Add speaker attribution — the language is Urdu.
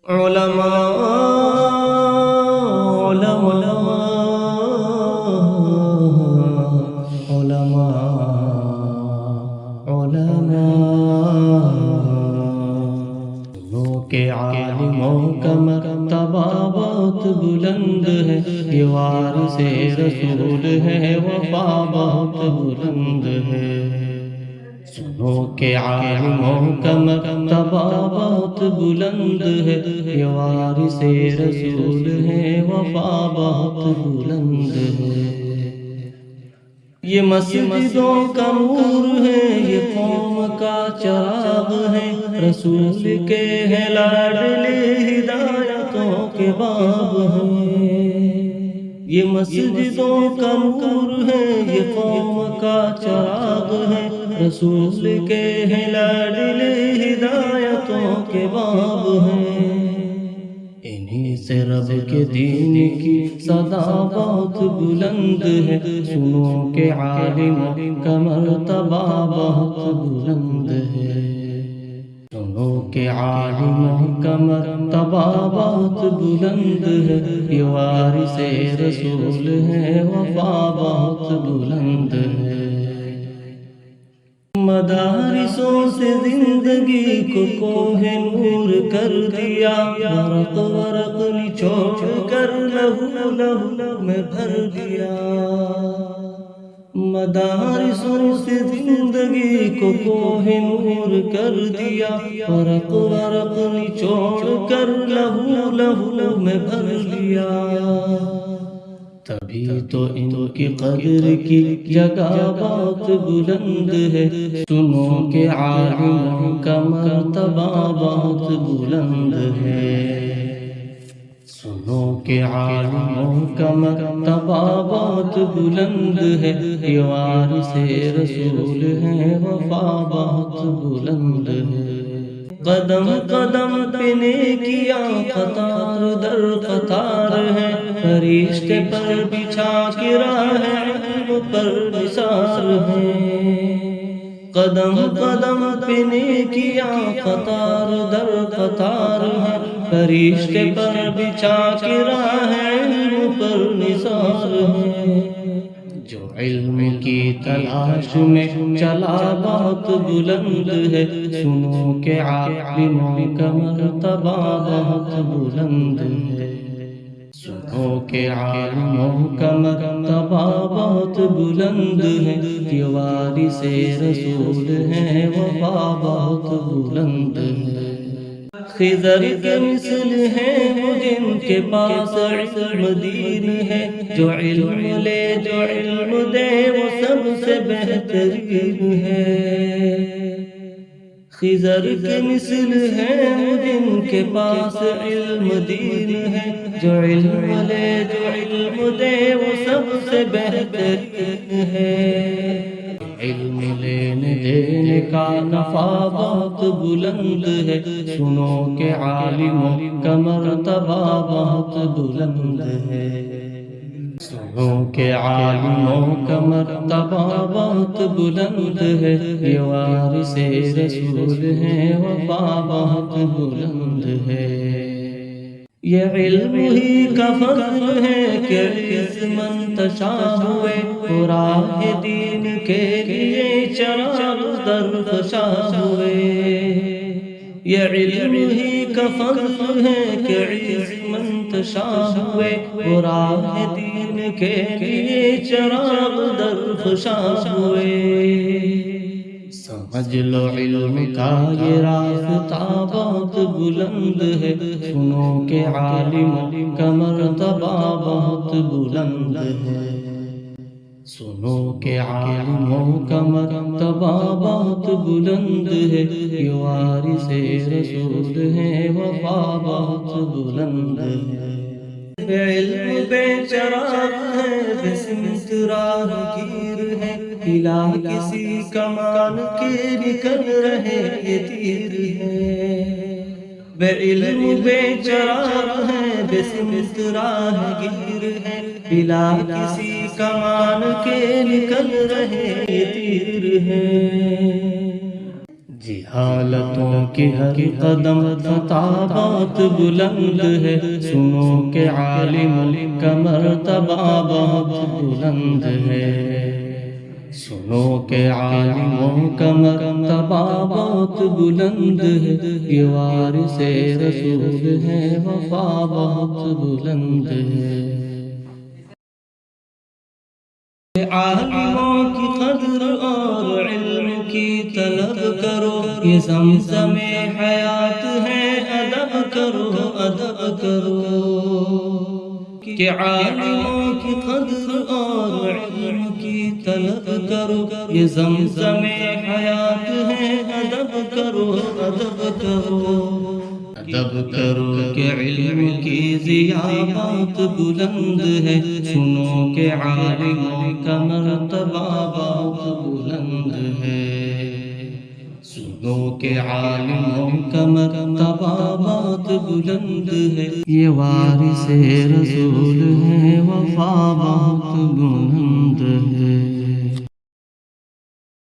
Speaker 1: علماء علماء علماء علماء سنو کے عالموں کا مرتبہ بہت بلند ہے، یہ وارث رسول ہے، وفا بہت بلند ہے۔ سنو کہ عالموں کا مرتبہ بہت بلند ہے، یہ وارث رسول ہے، وفا بہت بلند ہے۔ یہ مسجدوں کا نور ہے، یہ قوم کا چراغ ہے، رسول کے ہیں لاڈلے، ہدایتوں کے باب ہیں۔ یہ مسجدوں کا نور ہے، یہ قوم کا چراغ ہے، رسول کے ہیں لاڈلے، ہدایتوں کے باب ہیں۔ انہی سے رب کے دین کی صدا بہت بلند ہے، سنو کہ عالموں کا مرتبہ بہت بلند ہے۔ سنو کہ عالموں کا مرتبہ بہت بلند ہے، یہ وارث رسول ہے، وفا بہت بلند ہے۔ مدارسوں سے زندگی کو کوہ نور کر دیا، ورق ورق نچوڑ کر لہو لہو میں بھر دیا۔ مدارسوں سے زندگی کو کوہ نور کر دیا، ورق ورق نچوڑ کر لہو لہو میں بھر لیا۔ تبھی تو ان کی قدر کی جگہ بہت بلند ہے، سنو کہ عالموں کا مرتبہ بہت بلند ہے۔ سنو کہ عالموں کا مرتبہ بہت بلند ہے، یہ وارث رسول ہے، وفا بہت بلند ہے۔ قدم قدم پہ نیکیاں قطار در قطار ہے، فرشتے پر بچھا کے راہ علم پر نثار ہے۔ قدم قدم پہ نیکیاں قطار در قطار ہے، فرشتے پر بچھا کے راہ علم پر نثار ہے۔ جو علم کی تلاش میں چلا بہت بلند ہے، سنو کہ عالموں کا مرتبہ بہت بلند ہے۔ سنو کہ عالموں کا مرتبہ بہت بلند ہے، یہ وارث رسول ہے، وفا بہت بلند ہے۔ خضر کے مثل ہیں وہ جن کے پاس علم دین ہے، جو علم لے جو علم دے وہ سب سے بہترین ہے۔ خضر کے مثل ہیں وہ جن کے پاس علم دین ہے، جو علم لے جو علم دے وہ سب سے بہترین ہے۔ علم لینے دینے کا نفع بہت بلند ہے، سنو کہ عالموں کا مرتبہ بہت بلند ہے۔ سنو کہ عالموں کا مرتبہ بہت بلند ہے، یہ وارث رسول ہے، وفا بہت بلند ہے۔ یہ علم ہی کا فضل ہے کہ عز منتشا ہوئے، راہ دین کے لیے چراغ درفشا ہوئے۔ یہ علم ہی کا فضل ہے کہ عز منتشا ہوئے، راہ دین کے لیے چراغ درفشا ہوئے۔ سمجھ لو علم کا یہ راستہ بہت بلند ہے، سنو کہ عالموں کا مرتبہ بہت بلند ہے۔ سنو کہ عالموں کا مرتبہ بہت بلند ہے، یہ وارث رسول ہے، وفا بہت بلند ہے۔ علم بے چراغ ہے، بے سمت راہگیر ہے، ہلا کسی کمان کے نکل رہے یہ تیر ہے۔ بے علم بے چراغ ہے، بے سمت راہگیر ہے، ہلا کسی کمان کے نکل رہے یہ تیر ہے۔ جہالتوں کی ہر قدم خطابات بلند ہے، سنو کہ عالم کا مرتبہ بہت بلند ہے، سنو کہ عالموں کا مرتبہ بہت بلند ہے، یہ وارث رسول ہے، وفا بہت بلند ہے۔ عالموں کی قدر اور علم کی طلب کرو، یہ زمزم حیات ہے، ادب کرو ادب کرو، کہ عالموں کی قدر اور علم کی طلب کرو، یہ زمزم حیات ہے، ادب کرو ادب کرو، ادب کرو کہ علم کی ضیاءات بلند ہے، سنو کہ عالموں کا مرتبہ بہت بلند ہے، سنو کہ عالموں کا مرتبہ بہت بلند ہے، یہ وارث رسول ہے، وفا بہت بلند